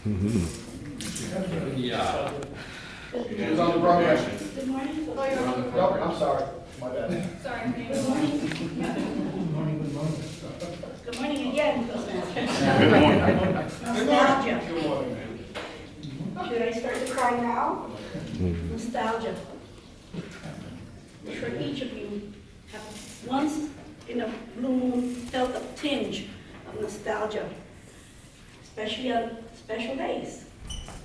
Yeah. It was on the broadcast. Good morning. Oh, I'm sorry. My bad. Sorry. Good morning. Good morning again. Good morning. Nostalgia. Good morning. Should I start to cry now? Nostalgia. I'm sure each of you have once in a blue moon felt a tinge of nostalgia, especially on special days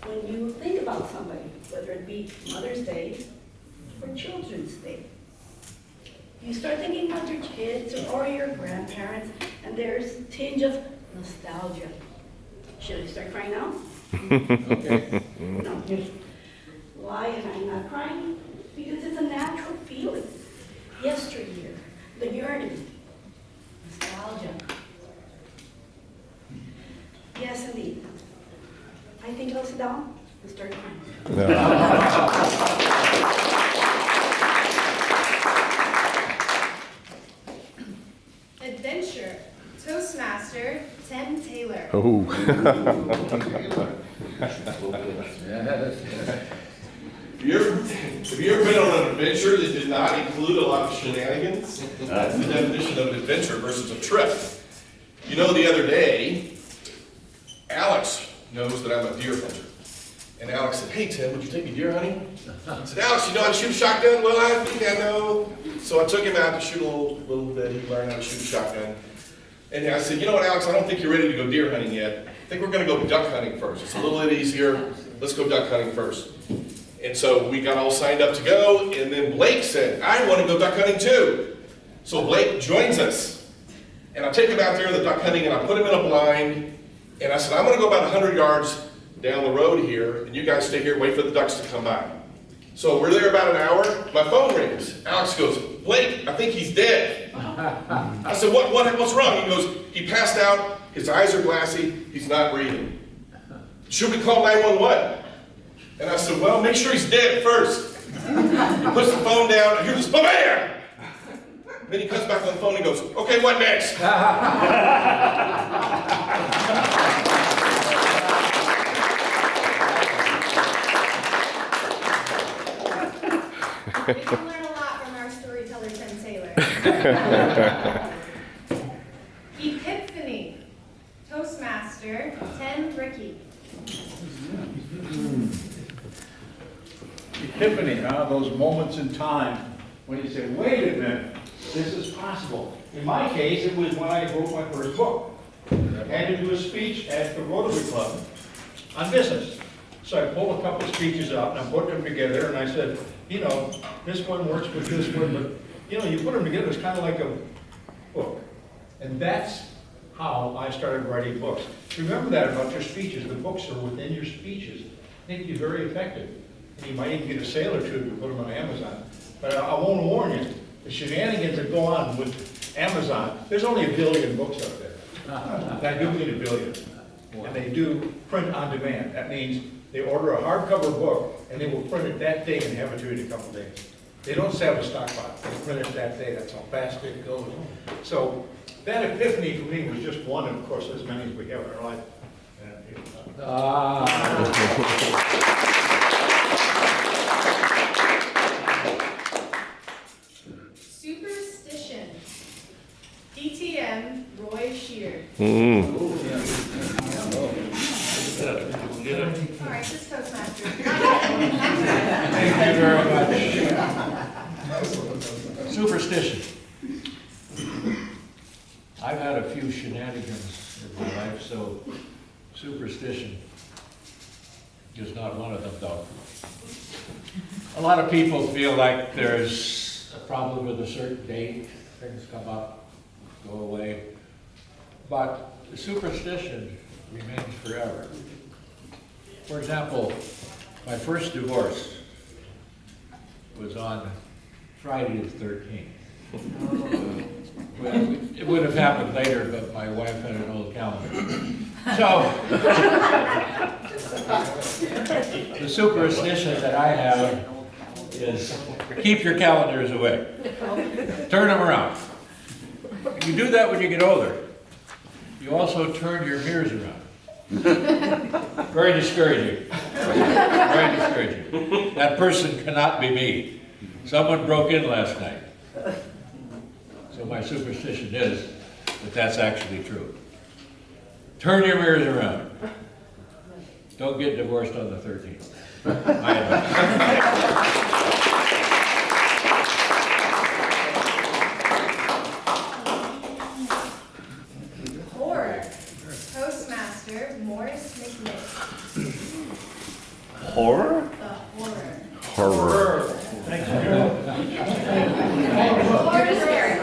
when you think about somebody, whether it be Mother's Day or Children's Day. You start thinking about your kids or your grandparents, and there's a tinge of nostalgia. Should I start crying now? Okay. No. Why am I not crying? Because it's a natural feeling. Yesteryear, the yearning, nostalgia. Yes, indeed. I think I'll sit down and start crying. Adventure, Toastmaster, Tim Taylor. Oh. Have you ever been on an adventure that did not include a lot of shenanigans? That's the definition of an adventure versus a trip. You know, the other day, Alex knows that I'm a deer hunter. And Alex said, "Hey Tim, would you take me deer hunting?" I said, "Alex, you know how to shoot a shotgun?" "Well, I think I know." So I took him out to shoot a little bit. He learned how to shoot a shotgun. And I said, "You know what, Alex, I don't think you're ready to go deer hunting yet. I think we're gonna go duck hunting first. It's a little bit easier. Let's go duck hunting first." And so we got all signed up to go, and then Blake said, "I want to go duck hunting too." So Blake joins us. And I take him out there to the duck hunting, and I put him in a blind, and I said, "I'm gonna go about 100 yards down the road here, and you guys stay here and wait for the ducks to come by." So we're there about an hour, my phone rings. Alex goes, "Blake, I think he's dead." I said, what's wrong?" He goes, "He passed out, his eyes are glassy, he's not breathing. Should we call 911? And I said, "Well, make sure he's dead first." He puts the phone down, and here's BAM! Then he comes back on the phone and goes, "Okay, what next?" We can learn a lot from our storyteller, Tim Taylor. Epiphany, Toastmaster, Tim Ricky. Epiphany, those moments in time when you say, "Wait a minute, this is possible." In my case, it was when I wrote my first book. I had to do a speech at the Rotary Club on business. So I pulled a couple of speeches out and I put them together and I said, you know, this one works with this one, but you know, you put them together, it's kind of like a book. And that's how I started writing books. Remember that about your speeches. The books are within your speeches. They can be very effective. And you might even get a sale or two if you put them on Amazon. But I won't warn you, the shenanigans that go on with Amazon, there's only 1 billion books out there. I do mean 1 billion. And they do print on demand. That means they order a hardcover book and they will print it that day and have it to you in a couple days. They don't sell a stockpile. They print it that day. That's how fast it goes. So that epiphany for me was just one, and of course, as many as we have in our life. Superstition, DTM, Roy Shear. All right, this Toastmaster. Thank you very much. Superstition. I've had a few shenanigans in my life, so superstition is not one of them, though. A lot of people feel like there's a problem with a certain date, things come up, go away, but the superstition remains forever. For example, my first divorce was on Friday the 13th. Well, it would have happened later, but my wife had an old calendar. So, the superstition that I have is keep your calendars away. Turn them around. You do that when you get older. You also turn your mirrors around. Very discouraging. Very discouraging. That person cannot be me. Someone broke in last night. So my superstition is that that's actually true. Turn your mirrors around. Don't get divorced on the 13th. My advice. Horror. Toastmaster Morris McGriff. Horror? The horror. Horror. Horror is scary.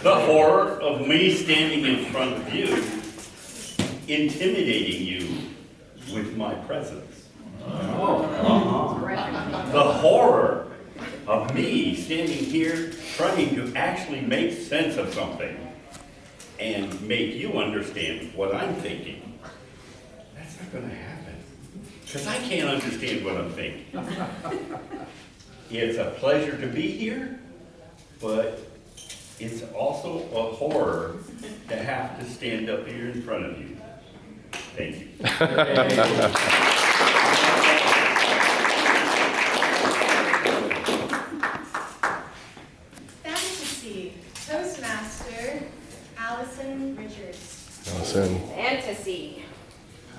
The horror of me standing in front of you, intimidating you with my presence. The horror of me standing here trying to actually make sense of something and make you understand what I'm thinking. That's not going to happen, because I can't understand what I'm thinking. It's a pleasure to be here, but it's also a horror to have to stand up here in front of you. Thank you. Fantasy. Toastmaster Allison Richards. Allison. Fantasy.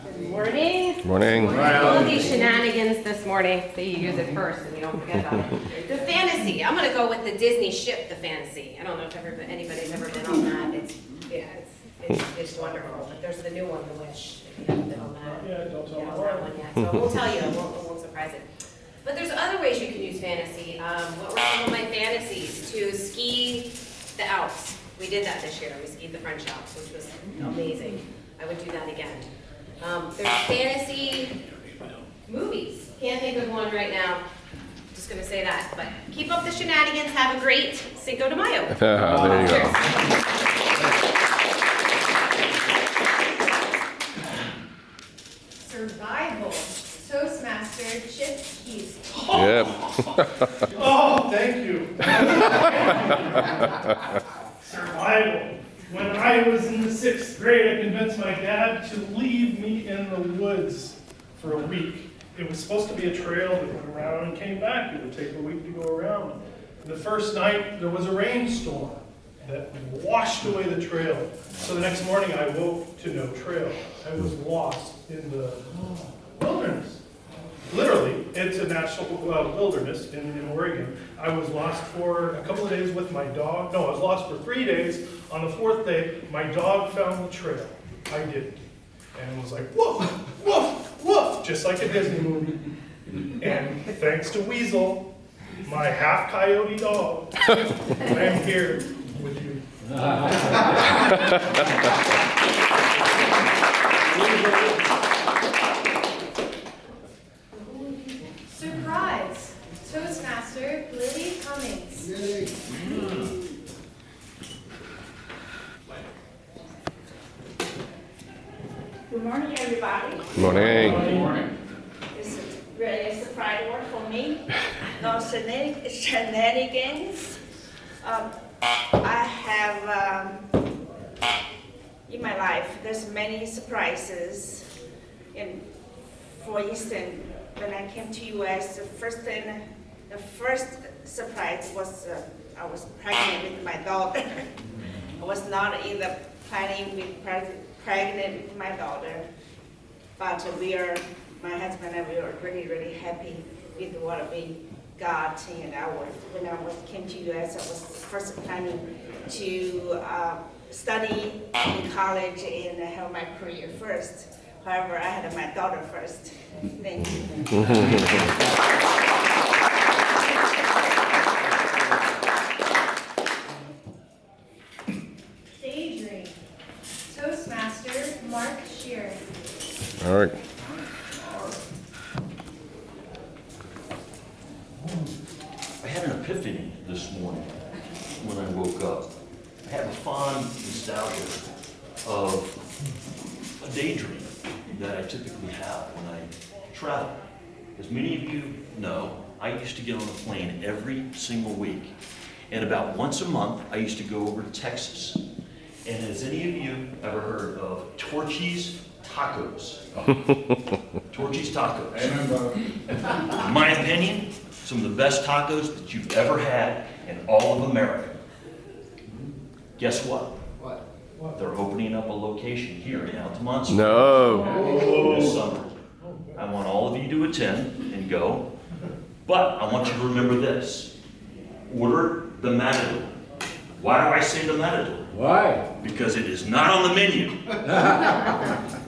Good morning. Morning. All of these shenanigans this morning, so you use it first and you don't forget about it. The fantasy. I'm gonna go with the Disney ship, the fantasy. I don't know if anybody's ever been on that. It's wonderful. But there's the new one, the Wish. If you haven't been on that. Yeah, don't tell me. On that one yet. So we'll tell you. It won't surprise it. But there's other ways you can use fantasy. What were some of my fantasies? To ski the Alps. We did that this year. We skied the French Alps, which was amazing. I would do that again. There's fantasy movies. Can't think of one right now. Just gonna say that. But keep up the shenanigans. Have a great Cinco de Mayo. There you go. Survival. Toastmaster Chip Keys. Yep. Oh, thank you. Survival. When I was in the 6th grade, I convinced my dad to leave me in the woods for a week. It was supposed to be a trail that went around and came back. It would take a week to go around. The first night, there was a rainstorm that washed away the trail. So the next morning, I woke to no trail. I was lost in the wilderness. Literally, it's a national wilderness in Oregon. I was lost for a couple of days with my dog. No, I was lost for 3 days. On the 4th day, my dog found the trail. I didn't. And it was like, woof, woof, woof, just like a Disney movie. And thanks to Weasel, my half coyote dog, I'm here with you. Surprise. Toastmaster Lily Cummings. Good morning, everybody. Morning. It's really a surprise word for me. No shenanigans. I have, in my life, there's many surprises. And for instance, when I came to US, the first surprise was I was pregnant with my daughter. I was not in the planning with pregnant with my daughter, but my husband and we were really, really happy with what we got. And when I came to US, I was first planning to study in college and have my career first. However, I had my daughter first. Thank you. Daydream. Toastmaster Mark Shear. All right. I had an epiphany this morning when I woke up. I have a fond nostalgia of a daydream that I typically have when I travel. As many of you know, I used to get on a plane every single week And about once a month, I used to go over to Texas. And has any of you ever heard of Torchy's Tacos? Torchy's Tacos. In my opinion, some of the best tacos that you've ever had in all of America. Guess what? What? They're opening up a location here in Altamont No. this summer. I want all of you to attend and go, but I want you to remember this. Order the Matador. Why do I say the Matador? Why? Because it is not on the menu.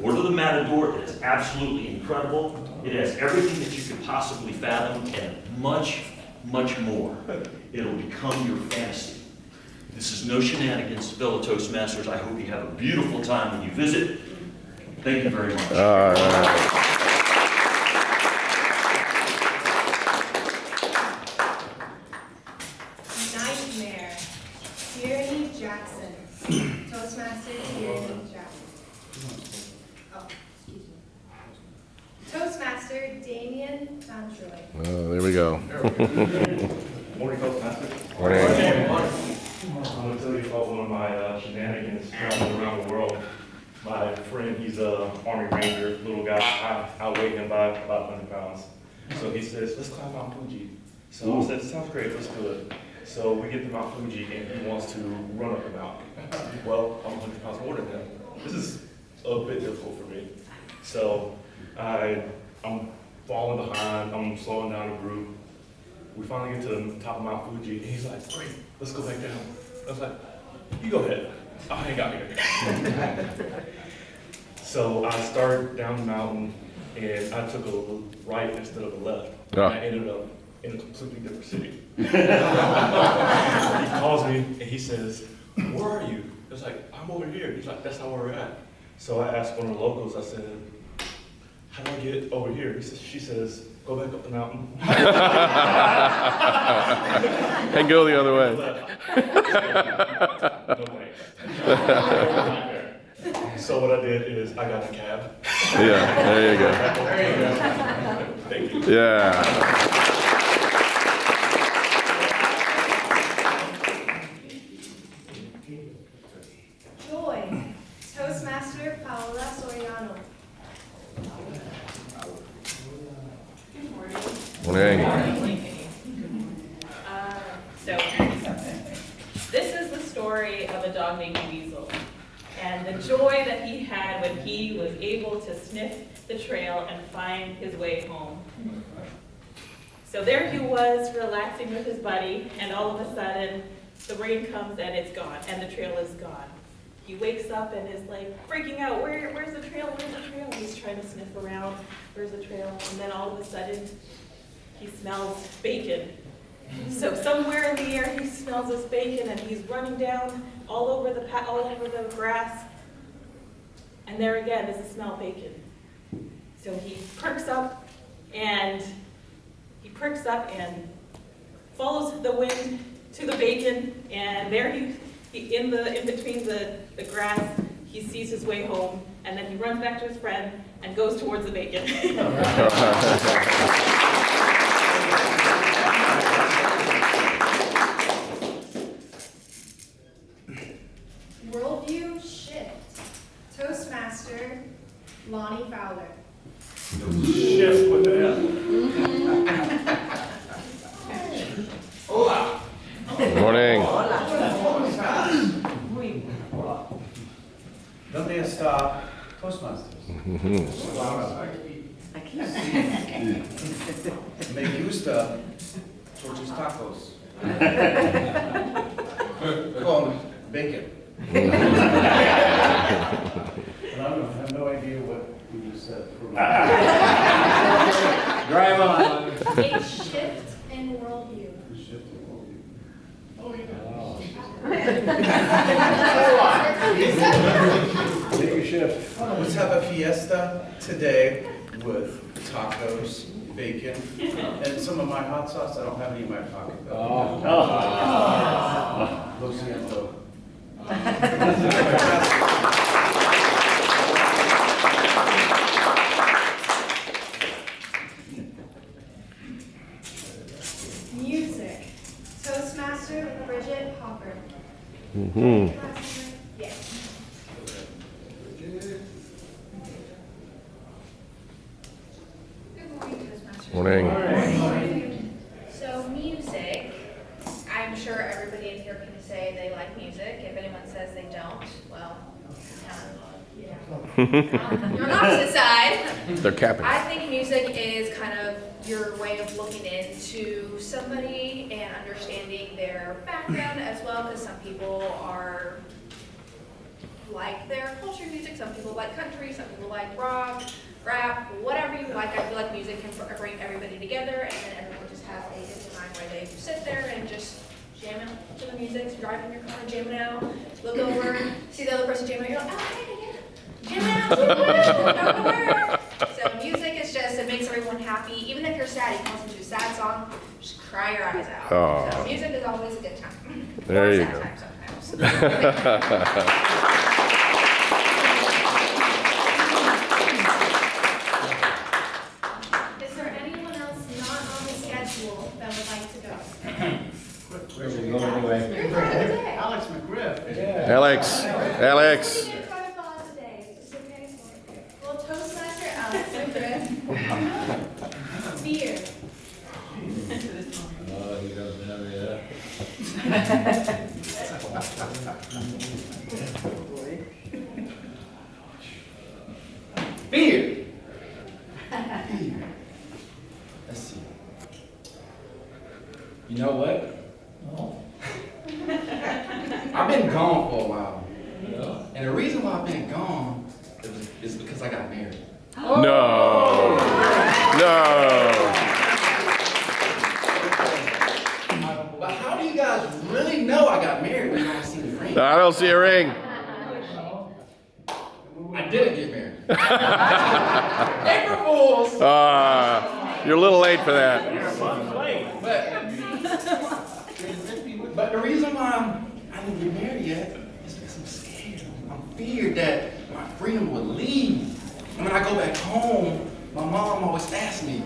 Order the Matador. It is absolutely incredible. It has everything that you could possibly fathom and much, much more. It'll become your fantasy. This is no shenanigans, fellow Toastmasters. I hope you have a beautiful time when you visit. Thank you very much. All right. Nightmare. Tierney Jackson. Toastmaster Tierney Jackson. Oh, excuse me. Toastmaster Damien Foundry. Oh, there we go. Morning, Toastmasters. Morning. I'm going to tell you about one of my shenanigans traveling around the world. My friend, he's an Army Ranger, little guy. I outweigh him by about 100 pounds. So he says, let's climb Mount Fuji. So I said, sounds great, let's do it. So we get to Mount Fuji and he wants to run up the mountain. Well, I'm 100 pounds more than him. This is a bit difficult for me. So I'm falling behind, I'm slowing down the group. We finally get to the top of Mount Fuji, and he's like, great, let's go back down. I was like, you go ahead, I'll hang out here. So I started down the mountain, and I took a right instead of a left. Yeah. And I ended up in a completely different city. He calls me, and he says, where are you? I was like, I'm over here. He's like, that's not where we're at. So I asked one of the locals, I said, how do I get over here? She says, go back up the mountain. And go the other way. No thanks. So what I did is I got a cab. Yeah, there you go. There you go. Thank you. Yeah. Joy. Toastmaster Paola Soriano. Morning. So, this is the story of a dog named Weasel, and the joy that he had when he was able to sniff the trail and find his way home. So there he was, relaxing with his buddy, and all of a sudden, the rain comes and it's gone, and the trail is gone. He wakes up and is like freaking out, where's the trail, where's the trail? He's trying to sniff around, where's the trail? And then all of a sudden, he smells bacon. So somewhere in the air, he smells this bacon, and he's running down all over the grass. And there again is the smell of bacon. So he perks up and follows the wind to the bacon, and there he in between the grass, he sees his way home, and then he runs back to his friend and goes towards the bacon. Worldview shift. Toastmaster Lonnie Fowler. Shift with the Hola. Morning. ¿Dónde está Toastmasters? Me gusta Torchy's Tacos. Con bacon. I have no idea what you just said. Drive on. A shift in worldview. Take a shift. Let's have a fiesta today with tacos, bacon, and some of my hot sauce. I don't have any in my pocket though. Lo siento. Music. Toastmaster Bridget Mm-hmm. Yes. Good morning, Toastmasters. Morning. So music, I'm sure everybody in here can say they like music. If anyone says they don't, well, you're on the opposite side. They're capping. I think music is kind of your way of looking into somebody and understanding their background as well, because some people are like their culture music, some people like country, some people like rock, rap, whatever you like. I feel like music can bring everybody together, and then everyone just has a good time where they sit there and just jam out to the music. So driving your car, jamming out, look over, see the other person jamming out, you're like, oh, hey, yeah. Jam out, don't know where. So music is just, it makes everyone happy. Even if you're sad, you can listen to a sad song, just cry your eyes out. Aw. So music is always a good time. There Or you sad go. time sometimes. Is there anyone else not on the schedule that would like to go? Where's it going anyway? You're part of the day. Alex McGriff. Alex. Alex. What did you try to follow today? Just okay? Well, Toastmaster Alex McGriff. Beer. No, he doesn't have any of that. Beer. Let's see. You know what? I've been gone for a while. And the reason why I've been gone is because I got married. No. No. But how do you guys really know I got married when you don't see the ring? I don't see a ring. I didn't get married. April Fools! You're a little late for that. But the reason why I didn't get married yet is because I'm scared. I'm feared that my freedom will leave. And when I go back home, my mom always asks me,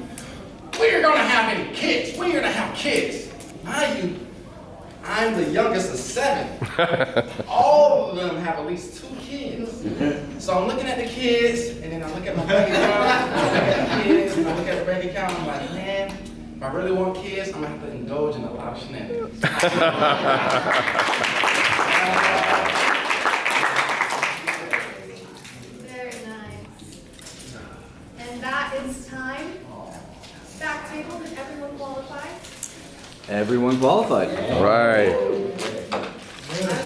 when are you gonna have any kids? When are you gonna have kids? I'm the youngest of 7. All of them have at least 2 kids. So I'm looking at the kids, and then I look at my bank account, I look at the kids, and I look at the bank account, and I'm like, man, if I really want kids, I'm gonna have to indulge in a lot of shenanigans. Very nice. And that is time. Back table, did everyone qualify? Everyone qualified. All right.